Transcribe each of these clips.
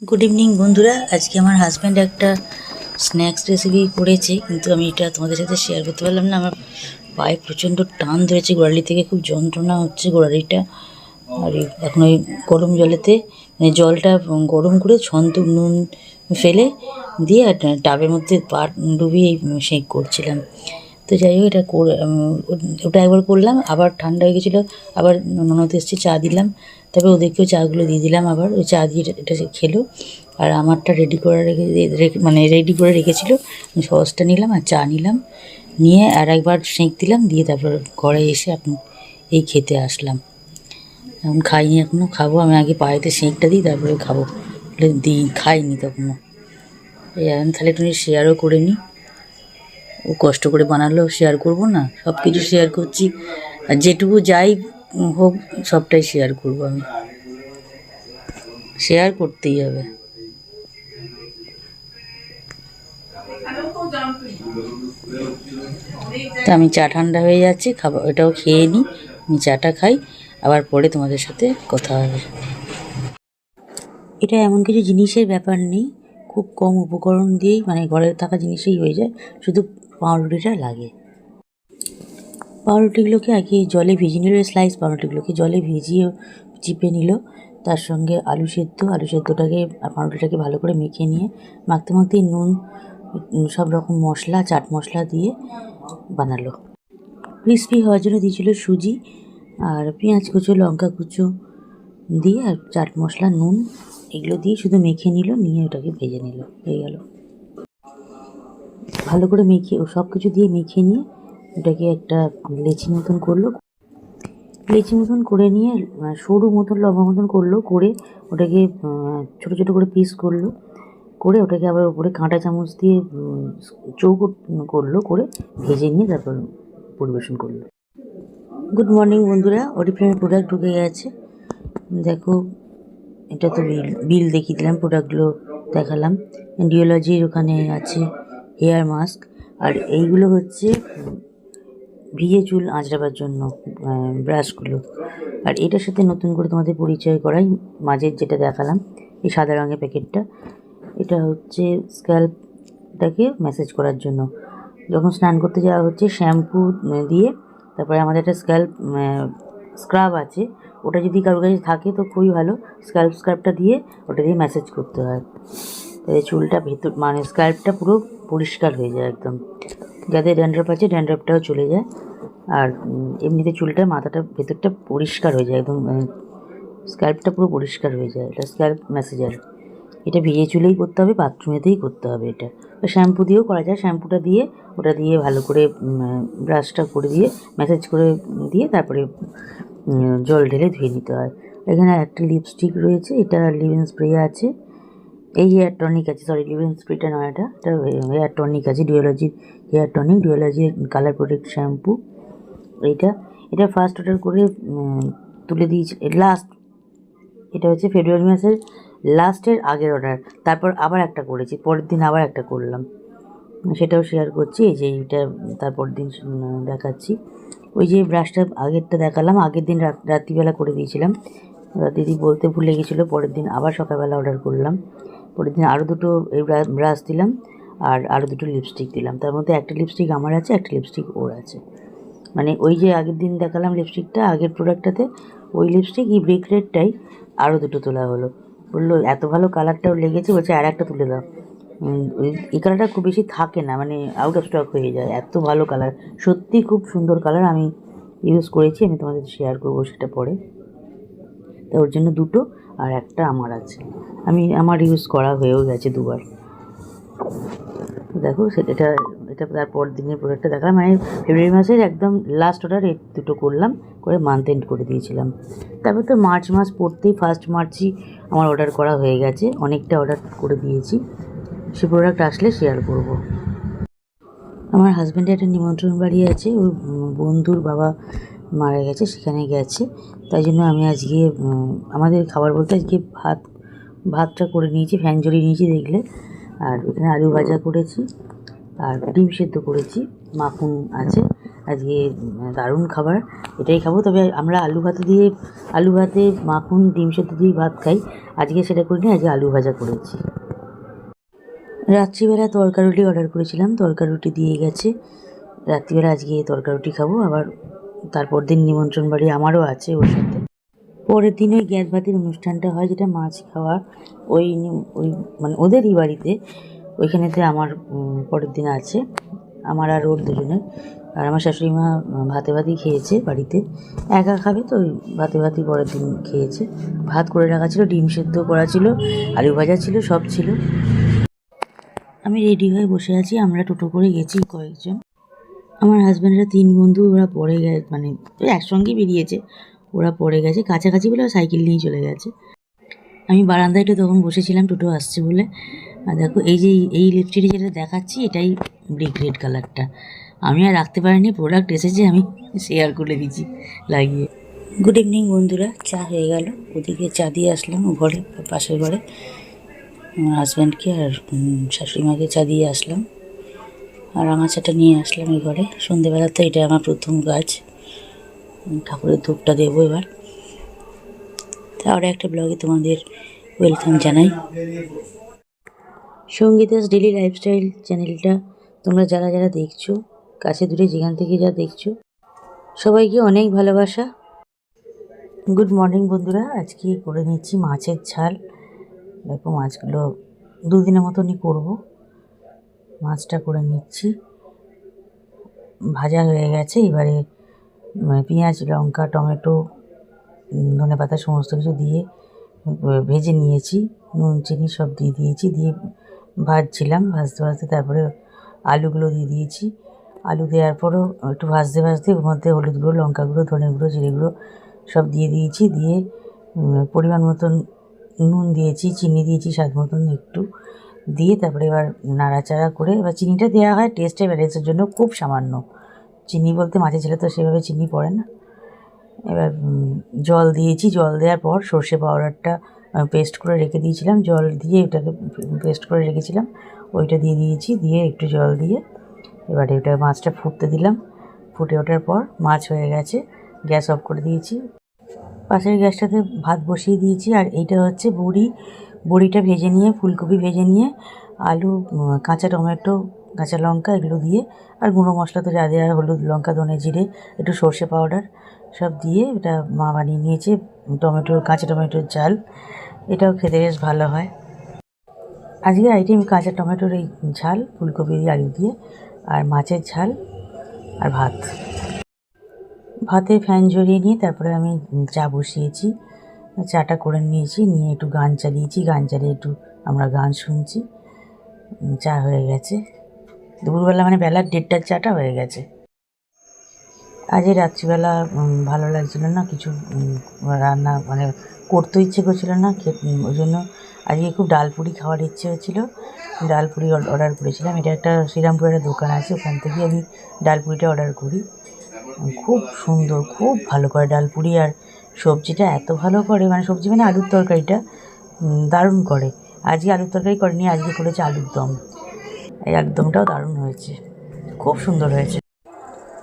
Good evening বন্ধুরা। আজকে আমার হাজব্যান্ড একটা স্ন্যাক্স রেসিপি করেছে, কিন্তু আমি এটা তোমাদের সাথে শেয়ার করতে পারলাম না। আমার পায়ে প্রচণ্ড টান ধরেছে, গোড়ালি থেকে খুব যন্ত্রণা হচ্ছে গোড়ালিটা। আর এখন ওই গরম জলেতে জলটা গরম করে ছন্ত নুন ফেলে দিয়ে টাবের মধ্যে পা ডুবিয়ে সেঁক করছিলাম। তো যাই হোক, ওটা একবার করলাম, আবার ঠান্ডা হয়ে গেছিলো, আবার ননদ এসছে, চা দিলাম, তারপর ওদেরকেও চাগুলো দিয়ে দিলাম। আবার ওই চা দিয়ে এটা খেলো। আর আমারটা রেডি করে রেডি করে রেখেছিলো। সসটা নিলাম আর চা নিলাম, নিয়ে আর একবার সেঁক দিলাম, দিয়ে তারপর ঘরে এসে এখন এই খেতে আসলাম। এখন খাইনি, এখনও খাবো। আমি আগে পায়েতে সেঁকটা দিই, তারপরে খাবো। খাইনি তখনও। এই এখন তাহলে একটু শেয়ারও করে নিই। ও কষ্ট করে বানালো, শেয়ার করবো না? সব কিছু শেয়ার করছি, আর যেটুকু যাই হোক সবটাই শেয়ার করবো। আমি শেয়ার করতেই হবে। তা আমি চা ঠান্ডা হয়ে যাচ্ছে, খাবার এটাও খেয়ে নিই। আমি চাটা খাই, আবার পরে তোমাদের সাথে কথা হবে। এটা এমন কিছু জিনিসের ব্যাপার নেই, খুব কম উপকরণ দিয়েই ঘরের থাকা জিনিসেই হয়ে যায়, শুধু পাউরুটিটা লাগে। পাউরুটিগুলোকে আগে জলে ভিজিয়ে নিল, স্লাইস পাউরুটিগুলোকে জলে ভিজিয়ে চিপে নিল। তার সঙ্গে আলু সেদ্ধটাকে পাউরুটিটাকে ভালো করে মেখে নিয়ে মাখতে মাখতেই নুন, সব রকম মশলা, চাট মশলা দিয়ে বানালো। ক্রিস্পি হওয়ার জন্য দিয়েছিল সুজি আর পেঁয়াজ কুচো, লঙ্কা কুচো দিয়ে, আর চাট মশলা, নুন, এগুলো দিয়ে শুধু মেখে নিল, নিয়ে ওটাকে ভেজে নিল। হয়ে গেল। ভালো করে মেখে সব কিছু দিয়ে মেখে নিয়ে ওটাকে একটা লেচি মতন করলো। লেচি মতন করে নিয়ে সরু মতন লম্বা মতন করলো, করে ওটাকে ছোটো ছোটো করে পিস করলো, করে ওটাকে আবার উপরে কাঁটা চামচ দিয়ে চৌকো করলো, করে ভেজে নিয়ে তারপর পরিবেশন করলো। গুড মর্নিং বন্ধুরা। অরিফ্লেমের প্রোডাক্ট ঢুকে গেছে, দেখো। এটা তো বিল দেখিয়ে দিলাম, প্রোডাক্টগুলো দেখালাম। ডিওলজির ওখানে আছে হেয়ার মাস্ক, আর এইগুলো হচ্ছে ভিজে চুল আঁচড়াবার জন্য ব্রাশগুলো। আর এটার সাথে নতুন করে তোমাদের পরিচয় করাই, মাঝের যেটা দেখালাম, এই সাদা রঙের প্যাকেটটা, এটা হচ্ছে স্ক্যাল্পটাকে ম্যাসেজ করার জন্য। যখন স্নান করতে যাওয়া হচ্ছে, শ্যাম্পু দিয়ে তারপরে আমাদের একটা স্ক্রাব আছে, ওটা যদি কারোর কাছে থাকে তো খুবই ভালো। স্ক্রাবটা দিয়ে ওটা দিয়ে ম্যাসেজ করতে হয়, তাই চুলটা ভেতর স্ক্যাল্পটা পুরো পরিষ্কার হয়ে যায় একদম। যাদের ড্যান্ড্রাফ আছে ড্যান্ড্রাফটাও চলে যায়, আর এমনিতে চুলটা, মাথাটা, ভেতরটা পরিষ্কার হয়ে যায় একদম, স্ক্যাল্পটা পুরো পরিষ্কার হয়ে যায়। এটা স্ক্যাল্প ম্যাসেজার। এটা ভিজে চুলেই করতে হবে, বাথরুমেতেই করতে হবে। এটা শ্যাম্পু দিয়েও করা যায়। শ্যাম্পুটা দিয়ে ওটা দিয়ে ভালো করে ব্রাশটা করে দিয়ে ম্যাসেজ করে দিয়ে তারপরে জল ঢেলে ধুয়ে নিতে হয়। এখানে একটা লিপস্টিক রয়েছে, এটা লিভ-ইন স্প্রে আছে, এই হেয়ার টনিক আছে, সরি লিভ-ইন স্প্রেটা নয়, এটা হেয়ার টনিক আছে, ডিওলজির হেয়ার টনিক, ডিওলজির কালার প্রোটেক্ট শ্যাম্পু। এটা ফার্স্ট অর্ডার করে তুলে দিয়েছি লাস্ট, এটা হচ্ছে ফেব্রুয়ারি মাসের লাস্টের আগের অর্ডার। তারপর আবার একটা করেছি, পরের দিন আবার একটা করলাম, সেটাও শেয়ার করছি। এই যে এইটা তারপর দিন দেখাচ্ছি। ওই যে ব্রাশটা আগেরটা দেখালাম, আগের দিন রাত্রিবেলা করে দিয়েছিলাম, দিদি বলতে ভুলে গেছিলো, পরের দিন আবার সকালবেলা অর্ডার করলাম। পরের দিন আরও দুটো এই ব্রাশ দিলাম, আর আরও দুটো লিপস্টিক দিলাম। তার মধ্যে একটা লিপস্টিক আমার আছে, একটা লিপস্টিক ওর আছে। ওই যে আগের দিন দেখালাম লিপস্টিকটা, আগের প্রোডাক্টটাতে ওই লিপস্টিক, এই ব্রেক রেডটাই আরও দুটো তোলা হলো। বললো এত ভালো কালারটাও লেগেছে, বলছে আর একটা তুলে দাও। এই কালারটা খুব বেশি থাকে না, আউট অফ স্টক হয়ে যায়, এত ভালো কালার, সত্যি খুব সুন্দর কালার। আমি ইউজ করেছি, আমি তোমাদের শেয়ার করবো সেটা পরে। তা ওর জন্য দুটো, আর একটা আমার আছে, আমার ইউজ করা হয়েও গেছে দুবার। দেখো এটা তারপর দিনের প্রোডাক্টটা দেখালাম, ফেব্রুয়ারি মাসের একদম লাস্ট অর্ডার এই দুটো করলাম, করে মান্থ এন্ড করে দিয়েছিলাম। তারপর তো মার্চ মাস পড়তেই 1 মার্চই আমার অর্ডার করা হয়ে গেছে, অনেকটা অর্ডার করে দিয়েছি। সে প্রোডাক্ট আসলে শেয়ার করব। আমার হাজব্যান্ডের একটা নিমন্ত্রণ বাড়ি আছে, ওর বন্ধুর বাবা মারা গেছে, সেখানে গেছে। তাই জন্য আমি আজকে আমাদের খাবার বলতে আজকে ভাতটা করে নিয়েছি, ফ্যান জ্বলিয়ে নিয়েছি দেখলে। আর এখানে আলু ভাজা করেছি, আর ডিম সেদ্ধ করেছি, মাখন আছে, আজকে দারুণ খাবার, এটাই খাবো। তবে আমরা আলু ভাতে মাখন ডিম সেদ্ধ দিয়ে ভাত খাই, আজকে সেটা করিনি, আজকে আলু ভাজা করেছি। রাত্রিবেলা তরকা রুটি অর্ডার করেছিলাম, তরকা রুটি দিয়ে গেছে। রাত্রিবেলা আজকে তরকা রুটি খাবো। আবার তারপর দিন নিমন্ত্রণ বাড়ি আমারও আছে ওর সাথে। পরের দিন ওই গ্যাস ভাতের অনুষ্ঠানটা হয়, যেটা মাছ খাওয়া, ওই ওই মানে ওদেরই বাড়িতে, ওইখানেতে আমার পরের দিন আছে, আমার আর ওর দুজনের। আর আমার শাশুড়ি মা ভাতেই খেয়েছে বাড়িতে, একা খাবে তো ওই ভাতেই পরের দিন খেয়েছে। ভাত করে রাখা ছিল, ডিম সেদ্ধ করা ছিল, আলু ভাজা ছিল, সব ছিল। আমি রেডি হয়ে বসে আছি, আমরা টোটো করে গেছি কয়েকজন। আমার হাজব্যান্ডেরা 3 বন্ধু, ওরা পরে গেছে, মানে একসঙ্গেই বেরিয়েছে, ওরা পরে গেছে কাছাকাছি বলে সাইকেল নিয়ে চলে গেছে। আমি বারান্দায় একটু তখন বসেছিলাম টোটো আসছে বলে। আর দেখো এই লিপস্টিকটা যেটা দেখাচ্ছি, এটাই ব্রিক রেড কালারটা। আমি আর রাখতে পারিনি, প্রোডাক্ট এসেছে আমি শেয়ার করে দিচ্ছি লাগিয়ে। গুড ইভিনিং বন্ধুরা, চা হয়ে গেল, ওদিকে চা দিয়ে আসলাম ঘরে, পাশের ঘরে আমার হাজব্যান্ডকে আর শাশুড়ি মাকে চা দিয়ে আসলাম, আর আমার চাটা নিয়ে আসলাম এই ঘরে। সন্ধেবেলাতে এটা আমার প্রথম কাজ, ঠাকুরের ধূপটা দেবো এবার। তাহলে একটা ব্লগে তোমাদের ওয়েলকাম জানাই। সঙ্গীতাস ডেলি লাইফস্টাইল চ্যানেলটা তোমরা যারা যারা দেখছো, কাছে দূরে যেখান থেকে যা দেখছো, সবাইকে অনেক ভালোবাসা। গুড মর্নিং বন্ধুরা, আজকে করে নিচ্ছি মাছের ঝাল। দেখো মাছগুলো 2 দিনের মতনই করবো। মাছটা করে নিচ্ছি, ভাজা হয়ে গেছে। এবারে পেঁয়াজ, লঙ্কা, টমেটো, ধনেপাতা সমস্ত কিছু দিয়ে ভেজে নিয়েছি, নুন চিনি সব দিয়ে দিয়েছি, দিয়ে ভাজছিলাম। ভাজতে তারপরে আলুগুলো দিয়ে দিয়েছি। আলু দেওয়ার পরও একটু ভাজতে ওর মধ্যে হলুদ গুঁড়ো, লঙ্কা গুঁড়ো, ধনে গুঁড়ো, জিরে গুঁড়ো সব দিয়ে দিয়েছি। দিয়ে পরিমাণ মতন নুন দিয়েছি, চিনি দিয়েছি স্বাদ মতন একটু, দিয়ে তারপরে এবার নাড়াচাড়া করে, এবার চিনিটা দেওয়া হয় টেস্টে ব্যালেন্সের জন্য, খুব সামান্য চিনি, বলতে মাছের ঝালে তো সেভাবে চিনি পড়ে না। এবার জল দিয়েছি, জল দেওয়ার পর সর্ষে পাউডারটা পেস্ট করে রেখে দিয়েছিলাম, জল দিয়ে ওটাকে পেস্ট করে রেখেছিলাম, ওইটা দিয়ে দিয়েছি। দিয়ে একটু জল দিয়ে এবারে ওটা মাছটা ফুটতে দিলাম। ফুটে ওঠার পর মাছ হয়ে গেছে, গ্যাস অফ করে দিয়েছি। পাশের গ্যাসটাতে ভাত বসিয়ে দিয়েছি। আর এইটা হচ্ছে বড়িটা ভেজে নিয়ে, ফুলকপি ভেজে নিয়ে, আলু, কাঁচা টমেটো, কাঁচা লঙ্কা এগুলো দিয়ে, আর গুঁড়ো মশলা তো যা দেওয়া, হলুদ, লঙ্কা, ধনে, জিরে, একটু সর্ষে পাউডার সব দিয়ে এটা মা বানিয়ে নিয়েছে। কাঁচা টমেটোর ঝাল, এটাও খেতে বেশ ভালো হয়। আজকে আইটেম কাঁচা টমেটোর এই ঝাল, ফুলকপি দিয়ে, আলু দিয়ে, আর মাছের ঝাল, আর ভাত। ভাতে ফ্যান ঝরিয়ে নিয়ে তারপরে আমি চা বসিয়েছি, চাটা করে নিয়েছি, নিয়ে একটু গান চালিয়েছি, গান চালিয়ে একটু আমরা গান শুনছি। চা হয়ে গেছে, দুপুরবেলা মানে বেলার 1:30টার চাটা হয়ে গেছে। আজ রাত্রিবেলা ভালো লাগছিল না, কিছু রান্না মানে করতে ইচ্ছে করছিল না, ওই জন্য আজকে খুব ডালপুরি খাওয়ার ইচ্ছে হচ্ছিল। ডালপুরি অর্ডার করেছিলাম। এটা একটা শ্রীরামপুরের একটা দোকান আছে, ওখান থেকে আমি ডালপুরিটা অর্ডার করি। খুব সুন্দর, খুব ভালো করে ডালপুরি, আর সবজিটা এত ভালো করে, মানে সবজি মানে আলুর তরকারিটা দারুণ করে। আজকে আলুর তরকারি করেনি, আজকে করেছে আলুর দম। এই আলুর দমটাও দারুণ হয়েছে, খুব সুন্দর হয়েছে।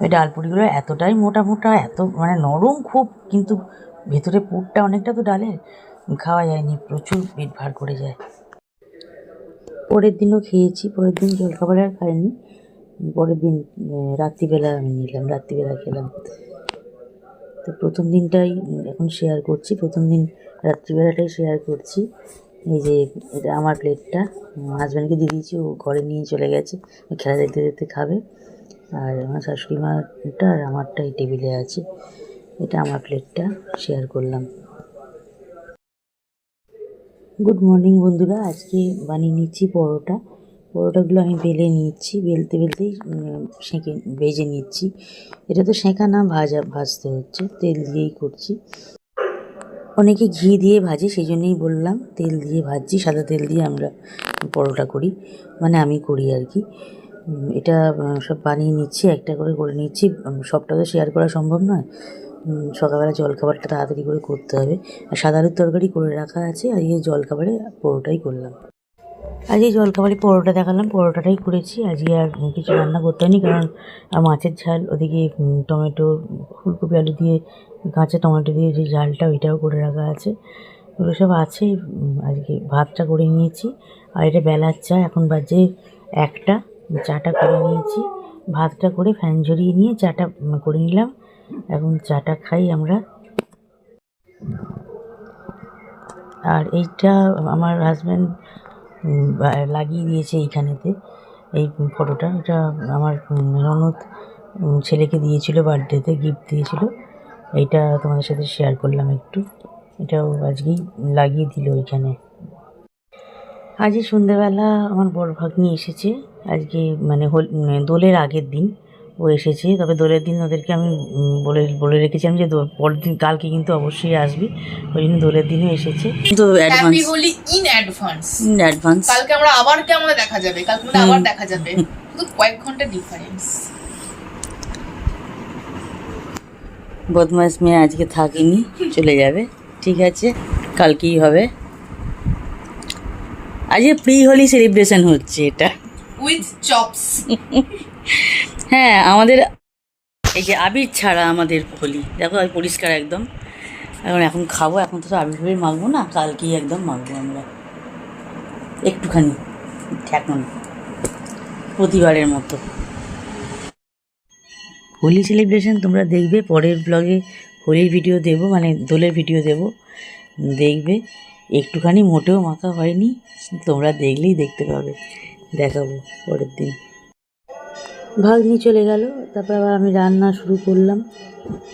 ওই ডালপুরিগুলো এতটাই মোটা মোটা, এত মানে নরম খুব, কিন্তু ভেতরে পুরটা অনেকটা তো ডালের, খাওয়া যায়নি, প্রচুর পেট ভার করে যায়। পরের দিনও খেয়েছি, পরের দিন জলখাবার আর খাইনি। পরের দিন রাত্রিবেলা আমি নিলাম, রাত্রিবেলা খেলাম। তো প্রথম দিনটাই এখন শেয়ার করছি, প্রথম দিন রাত্রিবেলাটাই শেয়ার করছি। এই যে এটা আমার প্লেটটা হাজব্যান্ডকে দিয়ে দিয়েছি, ও ঘরে নিয়ে চলে গেছে, খেলা দেখতে দেখতে খাবে। আর আমার শাশুড়ি মাটা আর আমারটা এই টেবিলে আছে। এটা আমার প্লেটটা শেয়ার করলাম। গুড মর্নিং বন্ধুরা, আজকে বানিয়ে নিচ্ছি পরোটাগুলো আমি বেলে নিচ্ছি, বেলতেই সেঁকে ভেজে নিচ্ছি। এটা তো সেঁকা না, ভাজতে হচ্ছে, তেল দিয়েই করছি। অনেকে ঘি দিয়ে ভাজে, সেই জন্যই বললাম তেল দিয়ে ভাজছি, সাদা তেল দিয়ে আমরা পরোটা করি, মানে আমি করি আর কি। এটা সব বানিয়ে নিচ্ছি, একটা করে করে নিচ্ছি, সবটা তো শেয়ার করা সম্ভব নয়। সকালবেলা জলখাবারটা তাড়াতাড়ি করে করতে হবে। আর সাদা আলুর তরকারি করে রাখা আছে, আর এই জলখাবারে পরোটাই করলাম। আজকে জলখাবারে পরোটা দেখালাম, পরোটাটাই করেছি। আজকে আর কিছু রান্না করতে হয়নি, কারণ মাছের ঝাল, ওদিকে টমেটো, ফুলকপি আলু দিয়ে কাঁচা টমেটো দিয়ে যে ঝালটা, ওইটাও করে রাখা আছে। ওগুলো সব আছে। আজকে ভাতটা করে নিয়েছি। আর এটা বেলার চা, এখন বাজে 1টা। চাটা করে নিয়েছি, ভাতটা করে ফ্যান ঝরিয়ে নিয়ে চাটা করে নিলাম। এখন চাটা খাই আমরা। আর এইটা আমার হাজব্যান্ড লাগিয়ে দিয়েছে এইখানেতে, এই ফটোটা। এটা আমার ননদ ছেলেকে দিয়েছিল, বার্থডেতে গিফট দিয়েছিল। এইটা তোমাদের সাথে শেয়ার করলাম একটু। এটাও আজকেই লাগিয়ে দিল এইখানে। আজকে সন্ধ্যাবেলা আমার বড় ভাগ্নি এসেছে। আজকে মানে দোলের আগের দিন ও এসেছে। তবে দোলের দিন ওদেরকে আমি বলে রেখেছিলাম যে পরের দিন কালকে কিন্তু অবশ্যই আসবি, ওই জন্য দোলের দিনও এসেছে। তো হ্যাপি হোলি ইন অ্যাডভান্স। কালকে আমরা আবার আমাদের দেখা যাবে, কালকে আমাদের আবার দেখা যাবে, শুধু কয়েক ঘন্টা ডিফারেন্স। বদমাস মেয়ে আজকে থাকিনি, চলে যাবে, ঠিক আছে, কালকেই হবে। আজকে প্রি হোলি সেলিব্রেশন হচ্ছে এটা উইথ চপস। হ্যাঁ, আমাদের এই যে আবির ছাড়া আমাদের হোলি, দেখো আমি পরিষ্কার একদম। এখন খাবো, এখন তো আবির ফাবির মাখবো না, কালকেই একদম মাখবো আমরা একটুখানি, এখন প্রতিবারের মতো। হোলি সেলিব্রেশন তোমরা দেখবে, পরের ব্লগে হোলির ভিডিও দেব, মানে দোলের ভিডিও দেব, দেখবে। একটুখানি মোটেও মাখা হয়নি, তোমরা দেখলেই দেখতে পাবে, দেখাবো পরের দিন। ভাগ্নি চলে গেল, তারপর আবার আমি রান্না শুরু করলাম।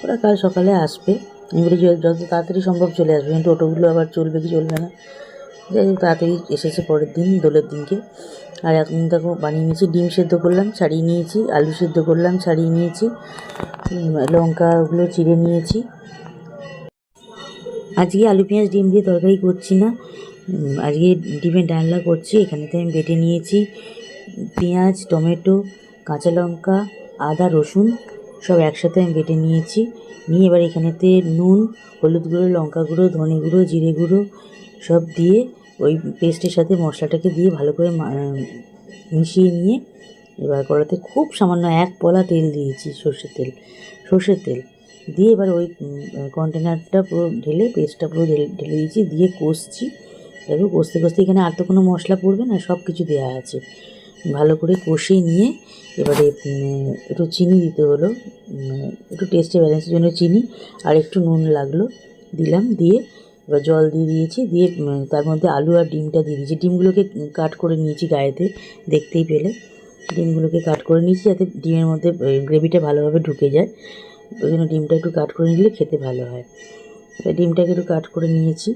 ওরা কাল সকালে আসবে, আমি বলি যত তাড়াতাড়ি সম্ভব চলে আসবে, কিন্তু টোটোগুলো আবার চলবে কি চলবে না। যাই হোক, তাড়াতাড়ি এসেছে পরের দিন, দোলের দিনকে। আর এখন দেখো বানিয়ে নিয়েছি, ডিম সেদ্ধ করলাম, ছাড়িয়ে নিয়েছি, আলু সেদ্ধ করলাম, ছাড়িয়ে নিয়েছি, লঙ্কাগুলো চিড়ে নিয়েছি। আজকে আলু পেঁয়াজ ডিম দিয়ে তরকারি করছি না, আজকে ডিমের ডালনা করছি। এখানেতে আমি বেটে নিয়েছি পেঁয়াজ, টমেটো, কাঁচা লঙ্কা, আদা, রসুন সব একসাথে আমি বেটে নিয়েছি। নিয়ে এবার এখানেতে নুন, হলুদ গুঁড়ো, লঙ্কা গুঁড়ো, ধনে গুঁড়ো, জিরে গুঁড়ো সব দিয়ে ওই পেস্টের সাথে মশলাটাকে দিয়ে ভালো করে মিশিয়ে নিয়ে এবার কড়াতে খুব সামান্য 1 পলা তেল দিয়েছি, সর্ষের তেল দিয়ে এবার ওই কন্টেনারটা পুরো ঢেলে, পেস্টটা পুরো ঢেলে দিয়েছি, দিয়ে কষছি। দেখো কষতে কষতে এখানে আর তো কোনো মশলা পড়বে না, সব কিছু দেওয়া আছে। ভালো করে কষিয়ে নিয়ে এবারে একটু চিনি দিতে হলো, একটু টেস্টে ব্যালেন্সের জন্য চিনি, আর একটু নুন লাগলো, দিলাম। দিয়ে এবার জল দিয়ে দিয়েছি, দিয়ে তার মধ্যে আলু আর ডিমটা দিয়ে দিয়েছি। ডিমগুলোকে কাট করে নিয়েছি গায়েতে, দেখতেই পেলে ডিমগুলোকে কাট করে নিয়েছি, যাতে ডিমের মধ্যে গ্রেভিটা ভালোভাবে ঢুকে যায়। ওই জন্য ডিমটা একটু কাট করে নিলে খেতে ভালো হয়। ডিমটাকে একটু কাট করে নিয়েছি,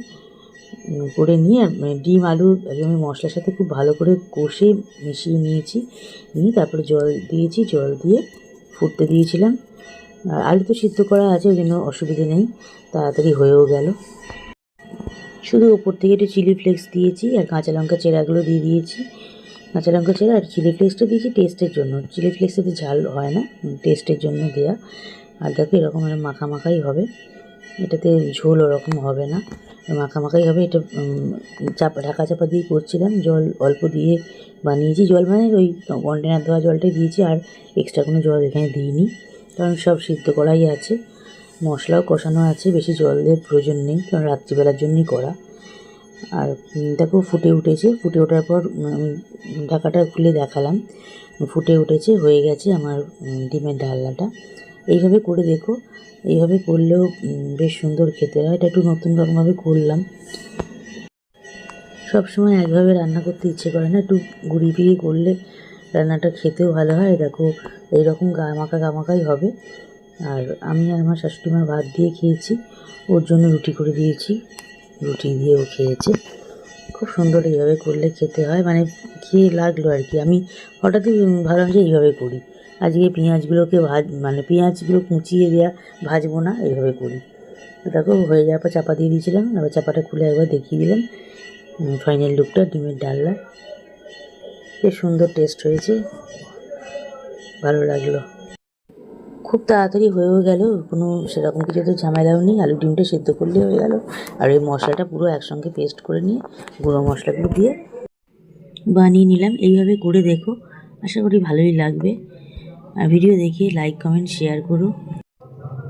করে নিয়ে ডিম আলু একদম মশলার সাথে খুব ভালো করে কষে মিশিয়ে নিয়েছি। নিয়ে তারপরে জল দিয়েছি, জল দিয়ে ফুটতে দিয়েছিলাম। আর আলু তো সিদ্ধ করা আছে, ওই জন্য অসুবিধে নেই, তাড়াতাড়ি হয়েও গেল। শুধু ওপর থেকে একটু চিলি ফ্লেক্স দিয়েছি, আর কাঁচা লঙ্কা চেরাগুলো দিয়ে দিয়েছি। কাঁচা লঙ্কা চেরা আর চিলি ফ্লেক্সটা দিয়েছি টেস্টের জন্য, চিলি ফ্লেক্সটাতে ঝাল হয় না, টেস্টের জন্য দেয়া। আর দেখো এরকম মাখামাখাই হবে, এটাতে ঝোল ওরকম হবে না, মাখামাখাই হবে। এটা ঢাকা চাপা দিয়ে করছিলাম, জল অল্প দিয়ে বানিয়েছি। জল মানে ওই কন্টেনার ধোয়া জলটাই দিয়েছি, আর এক্সট্রা কোনো জল এখানে দিইনি, কারণ সব সিদ্ধ করাই আছে, মশলাও কষানো আছে, বেশি জল দেওয়ার প্রয়োজন নেই, কারণ রাত্রিবেলার জন্যই করা। আর দেখো ফুটে উঠেছে, ফুটে ওঠার পর আমি ঢাকাটা খুলে দেখালাম, ফুটে উঠেছে, হয়ে গেছে আমার ডিমের ডালনাটা। এইভাবে করে দেখো, এইভাবে করলেও বেশ সুন্দর খেতে হয়। এটা একটু নতুন রকমভাবে করলাম, সবসময় একভাবে রান্না করতে ইচ্ছে করে না, একটু ঘুরিয়ে ফিরিয়ে করলে রান্নাটা খেতেও ভালো হয়। দেখো এইরকম গামাখাই হবে। আর আমি আর আমার শাশুড়ি মা ভাত দিয়ে খেয়েছি, ওর জন্য রুটি করে দিয়েছি, রুটি দিয়েও খেয়েছে। খুব সুন্দর এইভাবে করলে খেতে হয়, মানে খেয়ে লাগলো আর কি। আমি হঠাৎই ভাবলাম যে এইভাবে করি, আজকে পেঁয়াজগুলোকে মানে পেঁয়াজগুলো কুচিয়ে দেওয়া, ভাজবো না, এইভাবে করি। দেখো হয়ে যাওয়ার পর চাপা দিয়ে দিয়েছিলাম, আবার চাপাটা খুলে একবার দেখিয়ে দিলাম ফাইনাল লুকটা ডিমের ডালনা। বেশ সুন্দর টেস্ট হয়েছে, ভালো লাগলো। খুব তাড়াতাড়ি হয়েও গেল, কোনো সেরকম কিছু তো ঝামেলাও নেই, আলু ডিমটা সেদ্ধ করলে হয়ে গেল। আর এই মশলাটা পুরো একসঙ্গে পেস্ট করে নিয়ে গুঁড়ো মশলাগুলো দিয়ে বানিয়ে নিলাম। এইভাবে করে দেখো, আশা করি ভালোই লাগবে। আর ভিডিও দেখে লাইক কমেন্ট শেয়ার করো,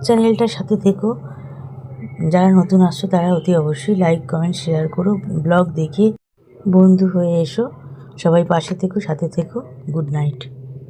চ্যানেলটার সাথে থেকো। যারা নতুন আসছো তারা অতি অবশ্যই লাইক কমেন্ট শেয়ার করো, ব্লগ দেখে বন্ধু হয়ে এসো। সবাই পাশে থেকো, সাথে থেকো। Good night.